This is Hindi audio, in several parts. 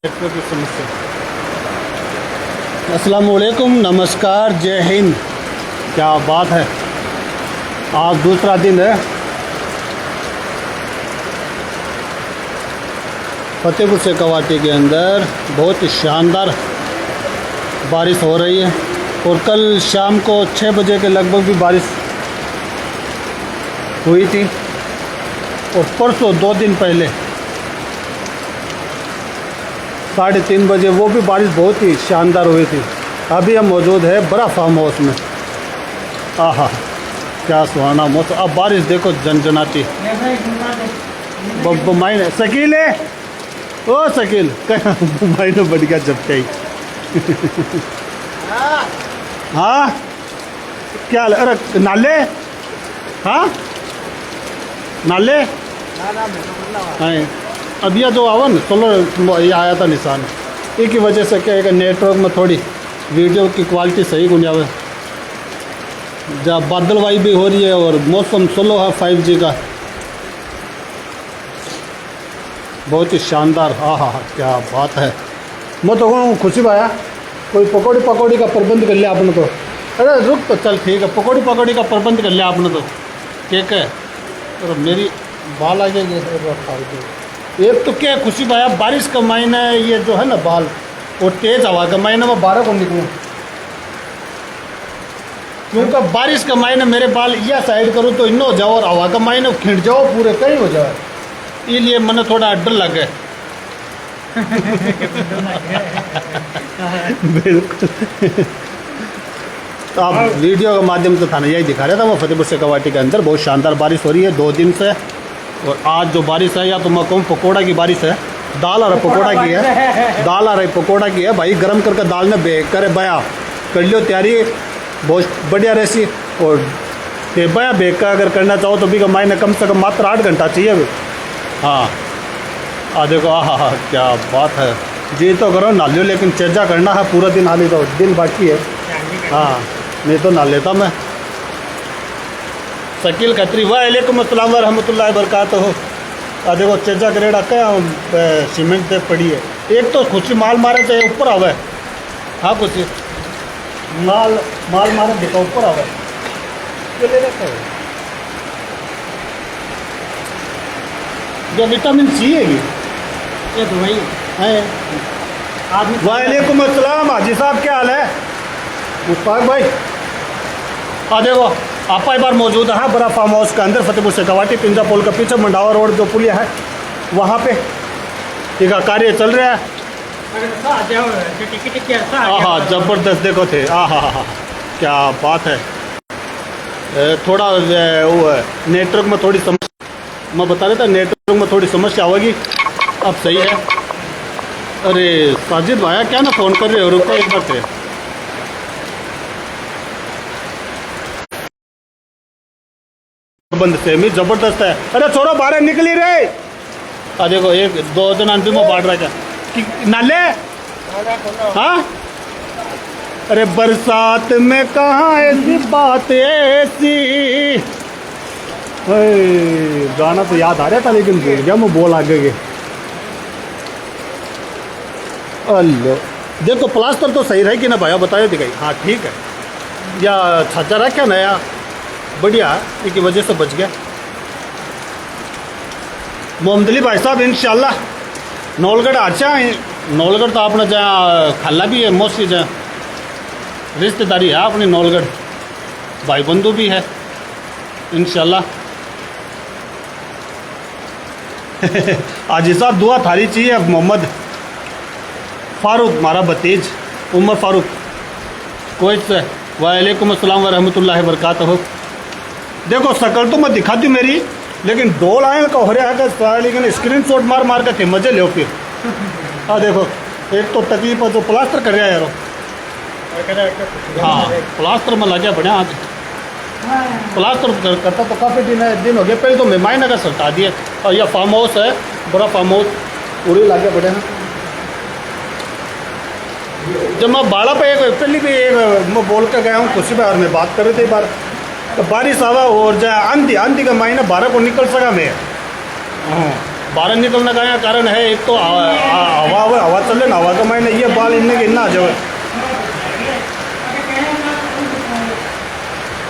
नेटवर्क की समस्या। अस्सलाम वालेकुम, नमस्कार, जय हिंद। क्या बात है, आज दूसरा दिन है फतेहपुर से कवाटी के अंदर। बहुत ही शानदार बारिश हो रही है और कल शाम को 6 बजे के लगभग भी बारिश हुई थी और परसों 2 दिन पहले 3:30 बजे वो भी बारिश बहुत ही शानदार हुई थी। अभी हम मौजूद है बड़ा फार्म हाउस में। आहा, क्या सुहाना मौसम। अब बारिश देखो जनजनाती। मायने शकील है, ओ शकील मायने बढ़ गया झपटे ही। हाँ क्या, अरे नाले, हाँ नाले। हाँ अब यह जो आवा ना चलो ये आया था निशान, एक ही वजह से क्या है नेटवर्क में थोड़ी वीडियो की क्वालिटी सही गुण आवे। जब बादलवाई भी हो रही है और मौसम स्लो है 5G का, बहुत ही शानदार। हाँ हाँ हाँ, क्या बात है। मैं तो कहूँ खुशी भाया कोई पकौड़ी का प्रबंध कर लिया आपने तो। अरे रुक तो चल, ठीक है, पकौड़ी का प्रबंध कर लिया आपने तो। ठीक है, और मेरी बाल आगे एक तो क्या खुशी भाया, बारिश का महीना है ये जो है ना बाल, और तेज हवा का महीना में 12 को निकलूँ, क्योंकि बारिश का महीना मेरे बाल यह साइड करूँ तो इन हो जाओ और हवा का महीना खिंच जाओ पूरे कहीं हो जाए, इसलिए मैंने थोड़ा डर लगे। बिल्कुल। तो आप वीडियो के माध्यम से था ना यही दिखा रहा था। वो फतेहपुर से कवाटी के अंदर बहुत शानदार बारिश हो रही है 2 दिन से, और आज जो बारिश है या तो मैं कहूँ पकौड़ा की बारिश है। दाल और पकौड़ा की है, दाल और पकौड़ा की है भाई। गरम करके दाल में बेक करे बया कर लियो तैयारी, बहुत बढ़िया रहती। और ये बया बेक का अगर करना चाहो तो भी मायने कम से कम मात्र 8 घंटा चाहिए अभी। हाँ देखो, हाँ क्या बात है जी। तो करो ना लियो, लेकिन चर्चा करना है पूरा दिन, हाली तो दिन बाकी है। हाँ नहीं तो ना लेता मैं। शकील खत्री वालेकुम अस्सलाम रहमतुल्लाहि बरकातहू। देखो चर्चा करेड़ा क्या सीमेंट पे पड़ी है। एक तो खुशी माल मारे चाहे ऊपर आवे। हाँ खुशी माल मारे देखो ऊपर आवे। जो विटामिन सी है ये तो वही है। वालेकुम अस्सलाम हाजी साहब, क्या हाल है मुश्ताक भाई। देखो आप एक बार मौजूद है बड़ा फार्म हाउस के अंदर फतेहपुर से कवाटी, पिंजा पुल का पीछे मंडावा रोड जो पुलिया है वहाँ पे ठीक है कार्य चल रहा है। हाँ जबरदस्त देखो थे। हाँ क्या बात है। थोड़ा वो है नेटवर्क में थोड़ी समस्या, मैं बता रहा था नेटवर्क में थोड़ी समस्या होगी। अब सही है। अरे साजिद भाया क्या ना फ़ोन कर रहे हो, रुको एक बार से। बंद से मी जबरदस्त है। अरे छोरो बाहर निकली रे। देखो 1-2 जना में बाढ़ रहा क्या नाले। हाँ अरे बरसात में कहाँ ऐसी बात ऐसी। गाना तो याद आ रहा था लेकिन भूल गया मैं, बोल आगे के। अल्लो देखो प्लास्टर तो सही रहे कि ना भाया, बताओ दिखाई। हाँ ठीक है, या छाचा रखा नया बढ़िया, इसकी वजह से बच गया। मोहम्मद अली भाई साहब इंशाल्लाह नौलगढ़ अच्छा है। नौलगढ़ तो आपने जहाँ खाला भी है, मोस्टली जहाँ रिश्तेदारी है अपनी नौलगढ़, भाई बंधु भी है इंशाल्लाह। हाजी साहब दुआ थारी चाहिए। मोहम्मद फारूक हमारा भतीज, उमर फारूक कोई से। वालेकुम अस्सलाम रहमतुल्लाहि बरकातहू। देखो शकल तो मैं दिखा दी मेरी, लेकिन डोल आए का हो रहा है, लेकिन स्क्रीन शॉट मार के थे मजे लो फिर। देखो एक तो तकलीफ है जो प्लास्टर कर रहा है यारो। हाँ प्लास्टर में लगे बढ़िया। आज प्लास्टर करता तो काफ़ी दिन हो गए। पहले तो मेहमान का सटा दिए, और यह फार्म हाउस है बड़ा फार्म हाउस पूरी लागे बढ़िया। जब मैं बाड़ा पे पहले भी मैं बोल कर गया हूँ खुशी भाई, में बात कर रहे थे बार तो बारिश आवा और जाए आंधी का महीना 12 को निकल सका मैं। हाँ बाहर निकलने का यहाँ कारण है, एक तो हवा चले ना, हवा का मैंने ये बाल इनने के इन्ना आ जाए।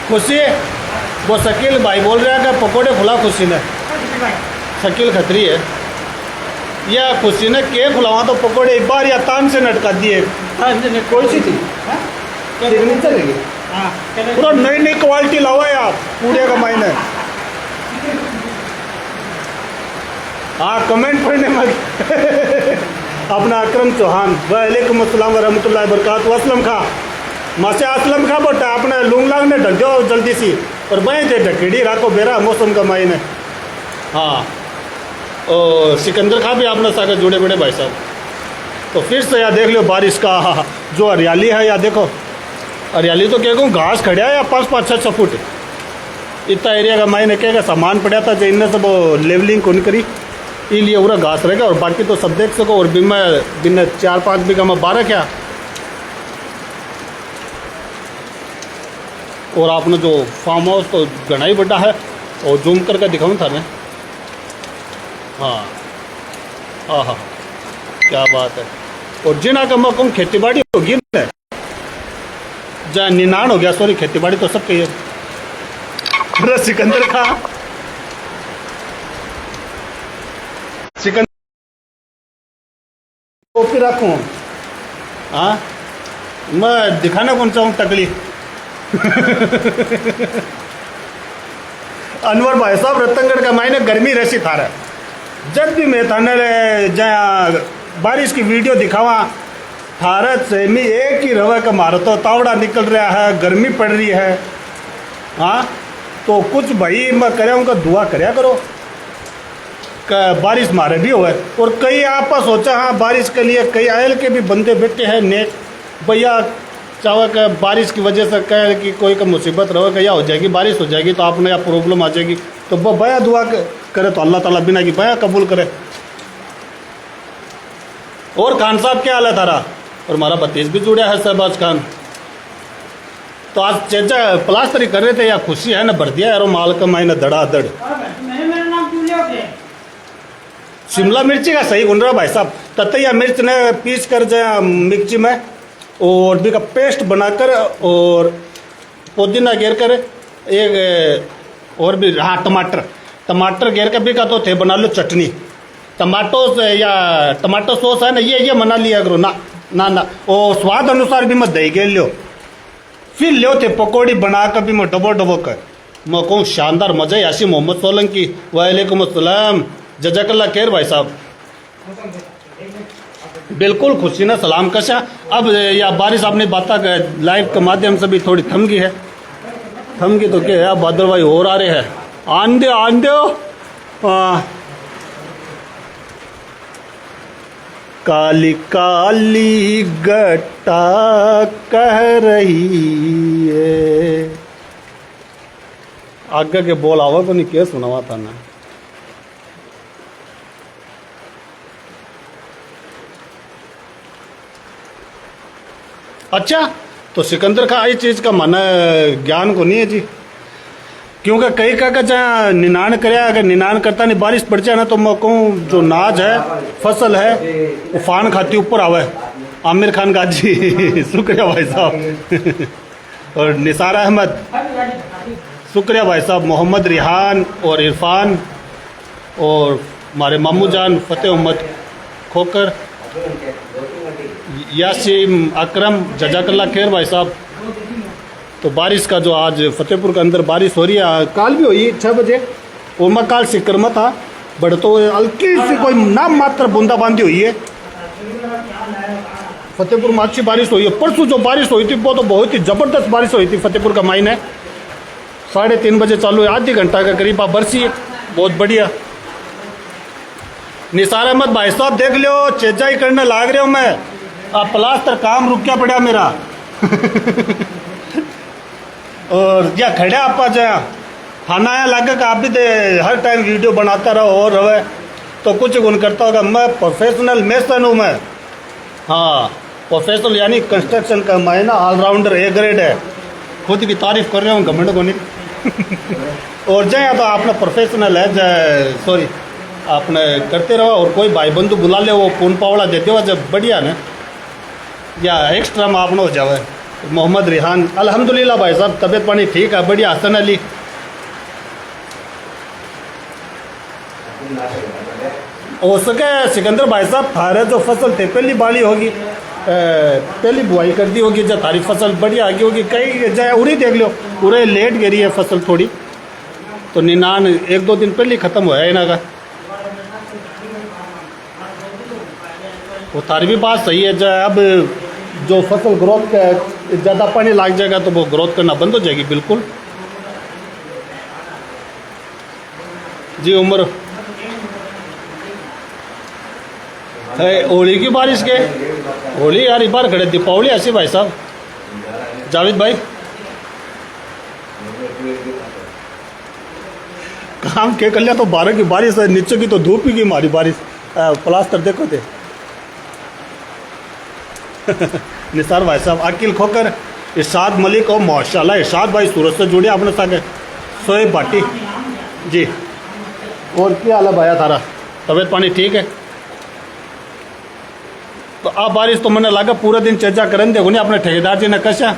खुशी वो शकील भाई बोल रहा है कि पकोड़े खुला खुशी ने, शकील खतरी है या खुशी ने के खुलावा तो पकोड़े एक बार या तान से नटका दिए। कोई सी थी देखनी चलेगी। पूरा नई नई क्वालिटी लावा है आप पूरे का मायने। हाँ कमेंट पढ़ने में अपना अकरम चौहान वालेकुम अस्सलाम वरहमतुल्लाहि वबरकातुहू। असलम खा मासे असलम खा बोटा अपने लूंग लांग ने ढक जाओ जल्दी सी और बहे थे ढकेड़ी राखो बेरा मौसम का मायने। हाँ और सिकंदर खा भी आपने सागर जुड़े बड़े भाई साहब। तो फिर से यार देख लो बारिश का जो हरियाली है, या देखो हरियाली तो क्या कहूँ, घास खड़ा है या 5-5-6 फुट इतना एरिया का मायने क्या सामान पड़ा था जो इनने सब लेवलिंग कौन करी इसलिए पूरा घास रहेगा। और बाकी तो सब देख सको। और बिन 4-5 बीघा में 12 क्या। और आपने जो फार्म हाउस तो घना ही बड़ा है और जूम करके दिखाऊँ था मैं। हाँ हाँ क्या बात है। और जिना का मौका खेती बाड़ी होगी ना, जहाँ निनान हो गया, सॉरी खेती बाड़ी तो सब कही है। सिकंदर खा सिकंदर टोपी रखूँ। हाँ मैं दिखाना कौन सा हूँ टकली। अनवर भाई साहब रतनगढ़ का मायने गर्मी रसी था रहा। जब भी मैं थाने जहाँ बारिश की वीडियो दिखावा भारत से में एक ही रवा का मारो तो तावड़ा निकल रहा है, गर्मी पड़ रही है। हाँ तो कुछ भाई मैं करे उनका दुआ करया करो बारिश मारे भी होए। और कई आपस सोचा हाँ बारिश के लिए कई आयल के भी बंदे बैठे हैं नेक भैया चाहे कि बारिश की वजह से कहे कि कोई का मुसीबत रहो कि या हो जाएगी बारिश हो जाएगी तो आपने या प्रॉब्लम आ जाएगी तो बया दुआ करे तो अल्लाह ताला बिना की बया कबूल करे। और खान साहब क्या हाल है तारा? और हमारा भतीज भी जुड़ा है शहबाज खान। तो आज चेचा प्लास्टर ही कर रहे थे या खुशी है ना भर दिया यार माल का मायने धड़ाधड़। शिमला मिर्ची का सही गुन रहा भाई साहब। ततैया मिर्च ने पीस कर जाए मिर्ची में और भी का पेस्ट बनाकर और पुदीना घेर कर एक और भी हाँ टमाटर घेर कर भी का तो थे बना लो चटनी टमाटो से या टमाटो सॉस है ना ये बना लिया करो ना ना ना। और स्वाद अनुसार भी मैं दही घेर लियो फिर लियो थे पकौड़ी बना कर भी मैं डबो कर मैं कहूँ शानदार मजा है। यासी मोहम्मद सोलंकी वालेकुम अस्सलाम जजाकल्ला खैर भाई साहब। बिल्कुल खुशी ना सलाम कशा। अब या बारिश आपने बात लाइव के माध्यम से भी थोड़ी थम गई है। थम गई तो क्या है बादल भाई और आ रहे हैं आन दो काली काली गट्टा कह रही है। आगे के बोल आवा को नहीं क्या सुनावा था ना। अच्छा तो सिकंदर का आई चीज़ का मन ज्ञान को नहीं है जी क्योंकि कई का जहाँ निनान कराया अगर निनान करता नहीं बारिश पड़ जाए ना तो मैं कहूँ जो नाज है फसल है वो फान खाती ऊपर आवे। आमिर खान गाजी शुक्रिया भाई साहब। और निसार अहमद शुक्रिया भाई साहब। मोहम्मद रिहान और इरफान और हमारे मामू जान फतेह उम्मद खोकर यासीम अकरम जजाकल्ला खैर भाई साहब। तो बारिश का जो आज फतेहपुर के अंदर बारिश हो रही है काल भी हुई 6 बजे और मैं काल सिक्रमा था बट तो हल्की सी कोई नाम मात्र बूंदाबांदी हुई है। फतेहपुर में अच्छी बारिश हुई है। परसों जो बारिश हुई थी वो तो बहुत ही ज़बरदस्त बारिश हुई थी फतेहपुर का मायने 3:30 बजे चालू है आधी घंटा का करीब बरसी बहुत बढ़िया। निसार अहमद भाई साहब देख लो चेजा ही करने लाग रहे हो मैं अब प्लास्टर काम रुक क्या पड़ा मेरा। और या खड़े आप जया खाना आया लगे कि आप भी दे हर टाइम वीडियो बनाता रहो और रहे तो कुछ गुण करता होगा। मैं प्रोफेशनल मेसन हूँ मैं। हाँ प्रोफेशनल यानी कंस्ट्रक्शन का मायना ऑलराउंडर ए ग्रेड है। खुद की तारीफ कर रहे हूँ घमंड को नहीं। और जया तो आपने प्रोफेशनल है सॉरी आपने करते रहो और कोई भाई बंधु बुला ले वो पून पावड़ा देते हो जब बढ़िया ना या एक्स्ट्रा में आपने हो जावे। मोहम्मद रिहान अल्हम्दुलिल्लाह भाई साहब तबीयत पानी ठीक है बढ़िया। हसन अली हो सके सिकंदर भाई साहब थारे जो फसल थे पहली बाली होगी पहली बुआई कर दी होगी जब थारी फसल बढ़िया आगी होगी कई जाए उरी देख लो पूरे लेट गिरी है फसल थोड़ी तो निनान एक दो दिन पहले ख़त्म हुआ है इन्हों का। वो थारी भी बात सही है जाए अब जो फसल ग्रोथ का ज़्यादा पानी लग जाएगा तो वो ग्रोथ करना बंद हो जाएगी बिल्कुल। जी उम्र है होली की बारिश के होली यार इस बार खड़े दीपावली ऐसी भाई साहब जावेद भाई काम के कर लिया तो 12 की बारिश है नीचे की तो धूप ही की मारी बारिश प्लास्टर देखो थे निसार भाई साहब अकील खोकर इरशाद मलिक और माशाल्लाह इरशाद भाई सूरत से जुड़े अपने साथ शोएब भाटी जी। और क्या हाल है भाया थारा तबीयत पानी ठीक है तो अब बारिश तो मैंने लगा पूरा दिन चर्चा करन देखो नहीं अपने ठेकेदार जी ने कशा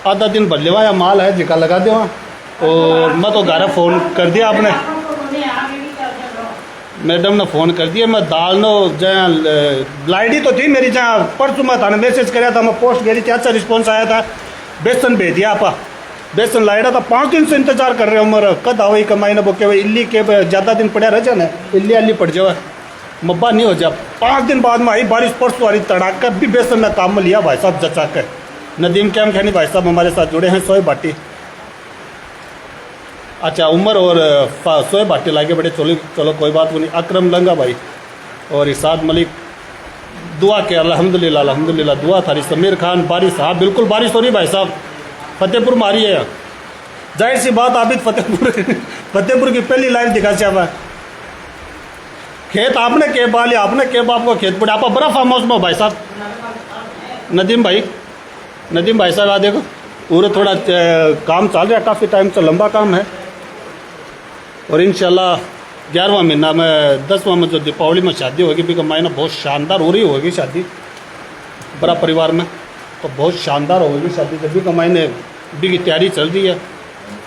आधा दिन बदलेवा या माल है जिका लगा देवा और मैं तो घर फ़ोन कर दिया आपने मैडम ने फ़ोन कर दिया मैं दाल नो जहाँ लाइडी तो थी मेरी जहाँ परसों मैं थाने मैसेज कराया था मैं पोस्ट गई थी अच्छा रिस्पॉन्स आया था बेसन भेज दिया आपा बेसन लाइडा था 5 दिन से इंतजार कर रहे हो मेरा कद आओ कमाई ने बोके इल्ली के ज़्यादा दिन पड़ा रह जाए इल्ली अल्ली पड़ जाए मब्बा नहीं हो जा 5 दिन बाद में आई बारिश परसों आ रही तड़ाक भी बेसन में काम में लिया भाई साहब जचा कर नदीम कैम खैनी भाई साहब हमारे साथ जुड़े हैं शोएब भाटी अच्छा उमर और शोएब भाटी लागे बड़े चलो कोई बात नहीं अकरम लंगा भाई और इरशाद मलिक दुआ के अल्हम्दुलिल्लाह अल्हम्दुलिल्लाह दुआ थारी समीर खान बारिश हाँ बिल्कुल बारिश हो रही भाई साहब फतेहपुर मारी है जाहिर सी बात आबिद फतेहपुर की पहली लाइव दिखा चाहे खेत आपने के बाली आपने के बाप को खेत पड़े आप बड़ा फार्म हाउस में भाई साहब नदीम भाई साहब आ देखो पूरा थोड़ा काम चल रहा है काफ़ी टाइम से लंबा काम है और इंशाल्लाह 11वां महीना में 10वां में जो दीपावली में शादी होगी भी कमाई ना बहुत शानदार हो रही होगी शादी बड़ा परिवार में तो बहुत शानदार होगी शादी जब भी कमाई ने भी की तैयारी चल रही है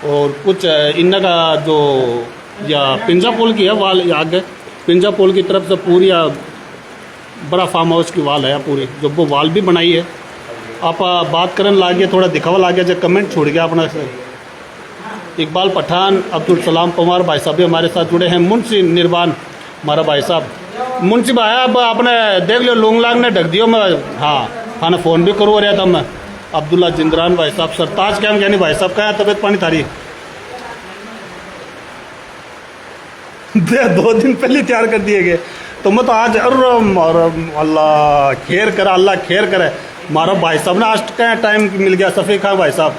और कुछ इन का जो या पिंजा पुल की है वाल आगे पिंजा पुल की तरफ से पूरी बड़ा फार्म हाउस की वाल है पूरी जो वो वाल भी बनाई है आप बात करने लागे थोड़ा दिखावा लागे जब कमेंट छोड़ गया अपना इकबाल पठान अब्दुल सलाम पवार भाई साहब भी हमारे साथ जुड़े हैं मुंशी निर्वाण हमारा भाई साहब मुंशी भाई अब आपने देख लियो लूंग लांग ने ढक दियो मैं हाँ खाना फ़ोन भी करवा रहा था मैं अब्दुल्ला जिंदरान भाई साहब सरताज कैम कहनी भाई साहब का तबीयत पानी थारी 2 दिन पहले तैयार कर दिए गए तो मैं तो आज अल्लाह खैर करे मारा भाई साहब ने आज कहाँ टाइम मिल गया सफ़ी खां भाई साहब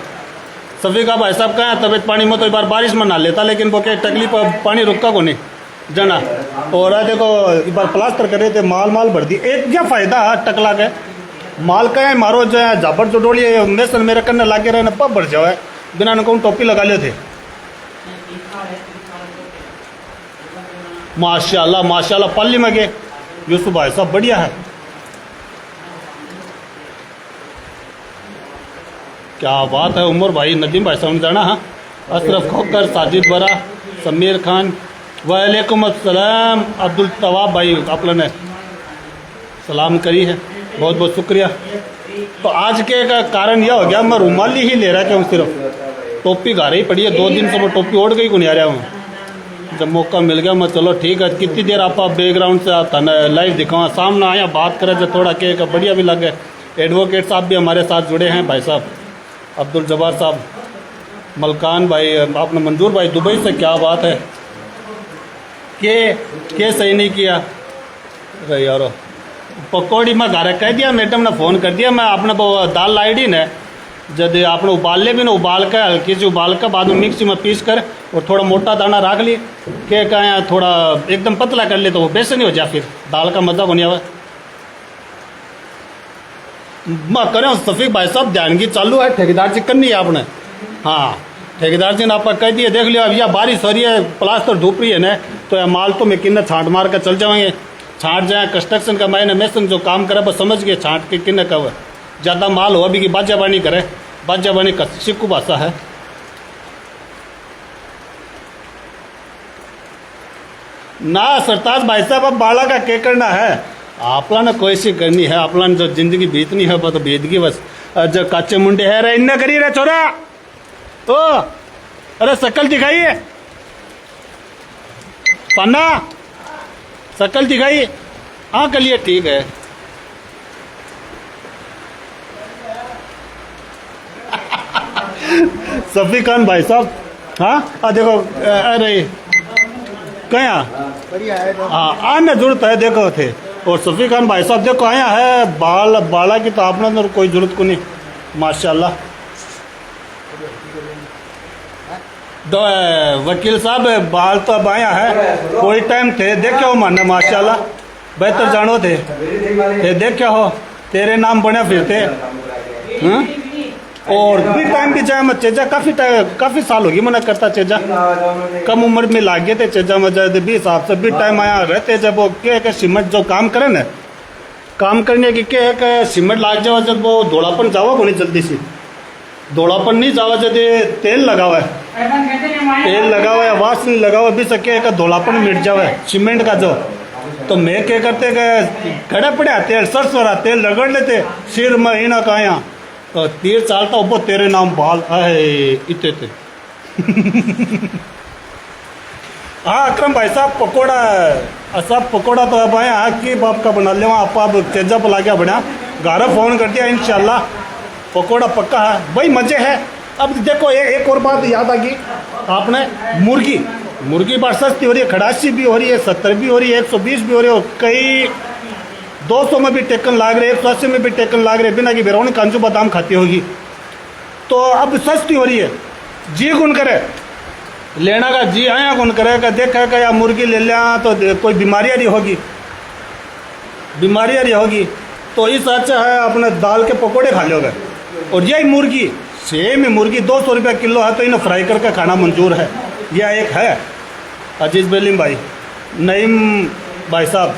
कहाँ तबीयत पानी में तो एक बार बारिश में ना लेता लेकिन वो क्या तकलीफ पानी रुका को नहीं जना और देखो एक बार प्लास्टर कर रहे थे माल भर दी एक क्या फ़ायदा टकला के माल का है मारो जो है झापड़ जो डोलिए मेसन मेरे करने लागे रहे पब भर जाओ है बिना नको टोपी लगा लिए थे माशाल्लाह पल्ली में गए यूसुफ भाई साहब बढ़िया है क्या बात है उमर भाई नदीम भाई साहब जाना हाँ अशरफ खोकर साजिद बरा समीर खान वालेकुम अस्सलाम अब्दुल तवाब भाई आपने सलाम करी है बहुत बहुत शुक्रिया। तो आज के का कारण यह हो गया मैं रुमाली ही ले रहा हूँ सिर्फ टोपी घर ही पड़ी है 2 दिन से मैं टोपी ओढ़ गई को नहीं आ रहा हूँ जब मौका मिल गया मैं चलो ठीक है कितनी देर आप बैकग्राउंड से आता लाइव दिखावा सामने आया बात करें जो थोड़ा के बढ़िया भी लगे। एडवोकेट साहब भी हमारे साथ जुड़े हैं भाई साहब अब्दुल जब्बार साहब मलकान भाई आपने मंजूर भाई दुबई से क्या बात है के सही नहीं किया अरे यारो पकौड़ी मैं घर कह दिया मैडम ने फ़ोन कर दिया मैं आपने दाल लाई डी ने जब आपने उबाल ले भी ना उबाल कर हल्की सी उबाल कर बाद में मिक्सी में पीस कर और थोड़ा मोटा दाना रख ली के कहें थोड़ा एकदम पतला कर ले तो वो बेसन नहीं हो जाए फिर दाल का मज़ा बनिया हुआ मैं करें सफ़ीक भाई साहब ध्यान की चालू है ठेकेदार जी करनी है आपने हाँ ठेकेदार जी ने आपका कह दिया, देख लियो अब यह बारिश हो रही है, प्लास्टर धूप रही है ना, तो यह माल तो मैं किन्ने छांट मार कर चल जाएंगे। छांट जाए कंस्ट्रक्शन का मैंने मेसन जो काम करे बस समझ गए छांट के किन्ने कब ज़्यादा माल हो अभी की बाजाबानी करे, बाजाबानी का सिक्कू भाषा है। ना सरताज भाई साहब अब बाला का क्या करना है, आपला ने कोई सी करनी है, आपला ने जो जिंदगी बीतनी है वो तो बीत गई बस। जो काचे मुंडे है रे इन्ने करी रे छोरा, ओ अरे शकल दिखाइए पन्ना, शकल दिखाइए। हाँ कलिए ठीक है। सफी खान भाई साहब, हाँ देखो अरे कहाँ हाँ आने जरूरत है देखो थे। और सफी खान भाई साहब देखो आया है बाला की तो आपने तो कोई जरूरत को नहीं माशाल्लाह। दो वकील साहब बाल तो अब आया है, कोई टाइम थे देखे हो माने माशाल्लाह, बेहतर जानो थे देखे हो तेरे नाम बने फिरते। और भी टाइम भी जाए मैं चेजा काफी साल होगी मना करता चेजा, कम उम्र में लाग गए थे चेजा में जाए भी हिसाब से भी टाइम आया रहते जब वो के सीमेंट जो काम करे ना, काम करने की के सीमेंट लाग जाओ जब वो धोलापन जाओ नहीं जल्दी से, धोलापन नहीं जावा जब तेल लगा हुआ है, तेल लगा हुआ है वास नहीं लगा हुआ भी सके का धोलापन मिट जावे सीमेंट का जो। तो मैं क्या करते खड़े पड़े तेल सरसों तेल रगड़ लेते सिर में ही ना कहा तो तीर चालता ऊपर तेरे नाम बाल आए इतने थे। हाँ अकरम भाई साहब पकौड़ा सब पकौड़ा तो अब आया कि बाप का बना ले आप तेजा पर ला गया बना घर फोन कर दिया इंशाल्लाह पकौड़ा पक्का है भाई मजे है। अब देखो एक और बात याद आ गई आपने, मुर्गी बात सस्ती हो रही है, 88 भी हो रही है, 70 भी हो रही है, 120 भी हो रही है, और कई 200 में भी टेकन लाग रहे, 180 में भी टेकन लाग रहे, बिना की बेरौनी कांजू बादाम खाती होगी तो अब सस्ती हो रही है। जी गुण करे लेना का जी आया गुण करे का देखा का या मुर्गी ले लिया तो कोई बीमारियाँ नहीं होगी तो इस अच्छा है अपने दाल के पकोड़े खा लोगे। और यही मुर्गी सेम ही मुर्गी 200 रुपये किलो है तो इन्हें फ्राई करके खाना मंजूर है। यह एक है अजीज़ बेलीम भाई, नईम भाई साहब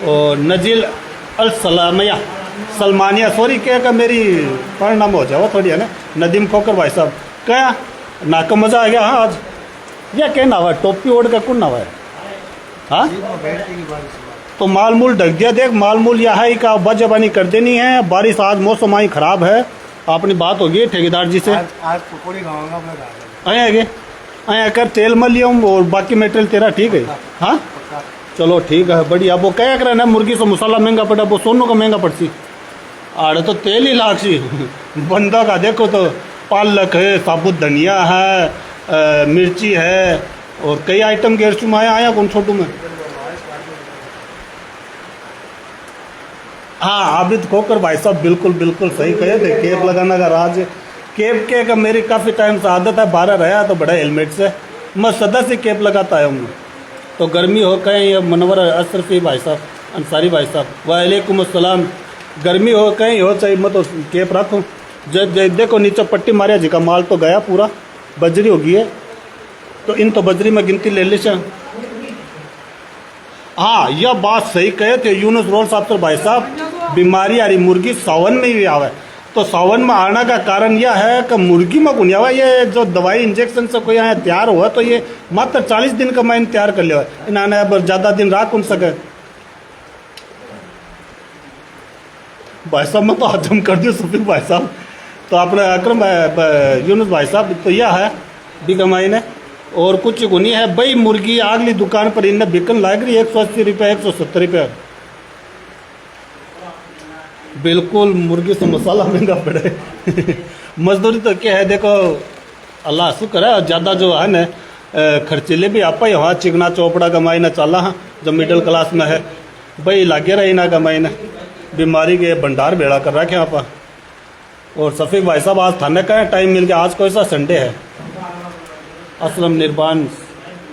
और नजील अल सलमानिया सॉरी क्या का मेरी परिणाम हो जाओ थोड़ी है ना, नदीम खोकर भाई साहब क्या ना का मज़ा आ गया। हाँ आज यह क्या नावा है टोपी ओढ़ का कौन नावा है। हाँ तो माल मूल ढक दिया देख, माल मूल यह है का बजबानी कर देनी है, बारिश आज मौसम आई ख़राब है, अपनी बात होगी ठेकेदार जी से आज पकौड़ी खाऊंगा आए आया कर तेल मल लिया और बाकी मटेरियल तेरा ठीक है। हाँ चलो ठीक है बढ़िया। वो क्या कर ना मुर्गी से मसाला महंगा पड़ा, वो सोनों का महंगा पड़ती आड़े तो तेल ही लाग सी बंदा का देखो तो पालक है, साबुत धनिया है, मिर्ची है और कई आइटम गेरचू में आया कौन छोटू में। हाँ आबिद खोकर भाई साहब बिल्कुल सही कहे थे, केप लगाना का राज केप के का मेरी काफ़ी टाइम से आदत है, 12 रहा तो बड़ा हेलमेट से मैं सदा से केप लगाता आया हूँ। तो गर्मी हो कहीं मनवर अशरफी भाई साहब अंसारी भाई साहब वालेकुम अस्सलाम, गर्मी हो कहीं हो चाहिए मैं तो केप रखूँ। जब देखो नीचे पट्टी मारे जी का माल तो गया पूरा बजरी हो गई है तो इन तो बजरी में गिनती ले ली। हाँ यह बात सही कहे थे यूनुस रोल साहब तो भाई साहब, बीमारी आ रही मुर्गी सावन में ही आवे तो सावन में आने का कारण यह है कि मुर्गी में गुनिया हुआ ये जो दवाई इंजेक्शन से कोई यहाँ तैयार हुआ तो ये मात्र 40 दिन का मैंने तैयार कर लिया इन्होंने अब ज़्यादा दिन रहा कौन सके। भाई साहब मैं तो हजम कर दिया सुफी भाई साहब, तो अपने अकरम यूनुस भाई साहब तो यह है बिकमाई ने और कुछ गुनी है भाई। मुर्गी अगली दुकान पर इन्हें बिकन लाग रही 180 रुपये 170 रुपये बिल्कुल, मुर्गी से मसाला महंगा पड़े मजदूरी तो क्या है देखो अल्लाह शुक्र है, ज़्यादा जो है ना खर्चीले भी आप वहाँ चिकना चौपड़ा कमाई ना चला हाँ जब मिडिल क्लास में है भाई लागे रही ना कमाई ना, बीमारी के भंडार बेड़ा कर रखे आप। और सफ़ीक भाई साहब आज थाने का टाइम मिल गया, आज कोई सा संडे है। असलम निर्बान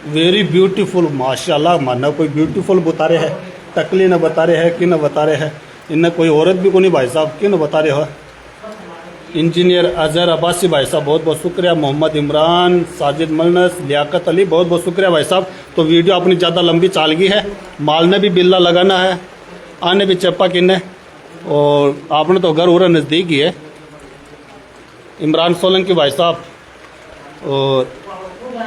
वेरी ब्यूटीफुल माशाल्लाह, माना कोई ब्यूटीफुल बता रहे हैं, टकली न बता रहे हैं कि न बता रहे हैं, इन्हें कोई औरत भी को नहीं भाई साहब कि न बता रहे हो। इंजीनियर अजहर अब्बासी भाई साहब बहुत बहुत शुक्रिया, मोहम्मद इमरान, साजिद मलनस, लियाकत अली बहुत बहुत शुक्रिया भाई साहब। तो वीडियो अपनी ज़्यादा लंबी चाल गई है, माल ने भी बिल्ला लगाना है, आने भी चप्पा किन्ने, और आपने तो घर उरा नज़दीक ही है। इमरान सोलंकी भाई साहब और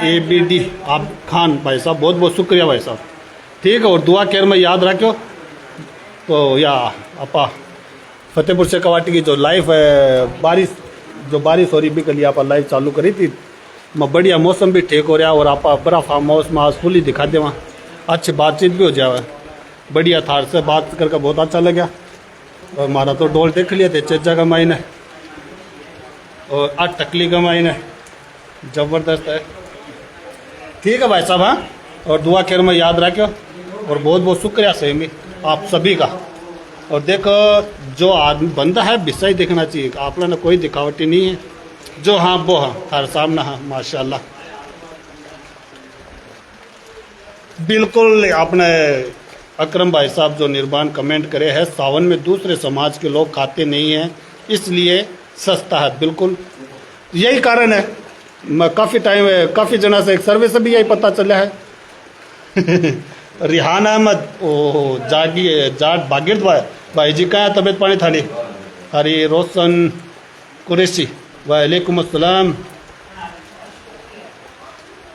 ABD आप खान भाई साहब बहुत बहुत शुक्रिया भाई साहब। ठीक है, और दुआ केयर में याद रखो। तो या आपा फतेहपुर से कवाटी की जो लाइव बारिश हो रही भी कल आप लाइव चालू करी थी, मैं बढ़िया मौसम भी ठीक हो रहा और आप बड़ा फार्म हाउस में आज फुली दिखा दे, वहाँ अच्छी बातचीत भी हो जाए, बढ़िया थार से बात करके बहुत अच्छा लगा। और हमारा तो डोल देख लिए थे चेजा का मायने और 8 टकली का मायने, ज़बरदस्त है। ठीक है भाई साहब, हाँ, और दुआ खैर में याद रखो और बहुत बहुत शुक्रिया सही आप सभी का। और देखो जो आदमी बंदा है विषय देखना चाहिए, आप लोगों ने कोई दिखावटी नहीं है, जो हाँ वो हाँ हर सामना हाँ माशाल्लाह। बिल्कुल आपने अकरम भाई साहब जो निर्बान कमेंट करे हैं, सावन में दूसरे समाज के लोग खाते नहीं हैं इसलिए सस्ता है, बिल्कुल यही कारण है। मैं काफ़ी जना से एक सर्वे से भी यही पता चला है। रिहान अहमद ओ जाट भागीरथ भाई जी का तबीयत पानी थाली हरी रोशन कुरैशी वालेकुम अस्सलाम।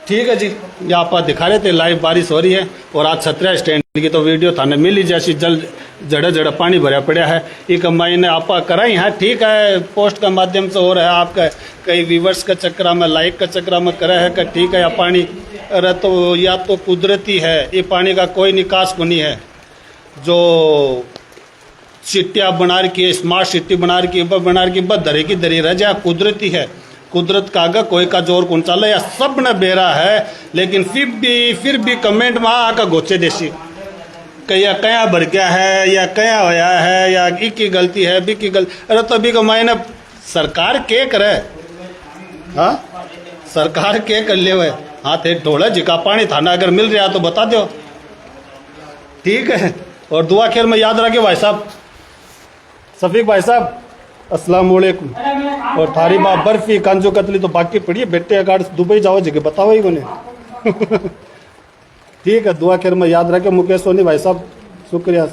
ठीक है जी, यहाँ पर दिखा रहे थे लाइव बारिश हो रही है और आज छतरिया स्टैंड की तो वीडियो थाने मिली जैसी जल जड़ा पानी भरा पड़ा है, एक मैंने आप कराई है। ठीक है, पोस्ट का माध्यम से हो रहा है, आपका कई व्यूवर्स का चक्कर में लाइक का चक्कर में करा है कि ठीक है या पानी अरे तो या तो कुदरती है, ये पानी का कोई निकास नहीं है। जो सिटियाँ बना रखी है, स्मार्ट सिटी बना रखी बस दरे की दरी रह जाए, कुदरती है, कुदरत का आगा कोई का जोर कौन चला या सब न बेरा है। लेकिन फिर भी कमेंट में आकर गोचे देसी कया भर गया है या कया होया है या की गलती है बी की गलती, अरे तो अभी का मायने सरकार के करे, हाँ सरकार के कर ले हुए हाँ थे ढोला जिका पानी थाना अगर मिल रहा तो बता दो। ठीक है, और दुआ खैर में याद रखे भाई साहब। सफीक भाई साहब अस्सलाम वालेकुम। और थारी माँ बर्फी कांजो कतली तो बाकी पड़ी है, बेटे अगाड़ दुबई जाओ जगह बताओ ही कोने। ठीक है, दुआ खैर में याद रखे। मुकेश सोनी भाई साहब शुक्रिया।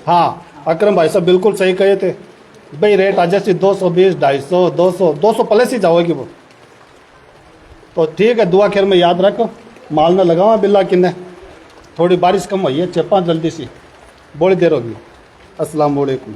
हाँ अकरम भाई साहब बिल्कुल सही कहे थे भाई, रेट आ जैसी 220 250 200 प्लस ही जाओगी वो। तो ठीक है, दुआ खैर में याद रखो, माल न लगावा बिल्ला किन्ने, थोड़ी बारिश कम हुई है, चेपा जल्दी सी बड़ी देर होगी। अस्सलाम वालेकुम।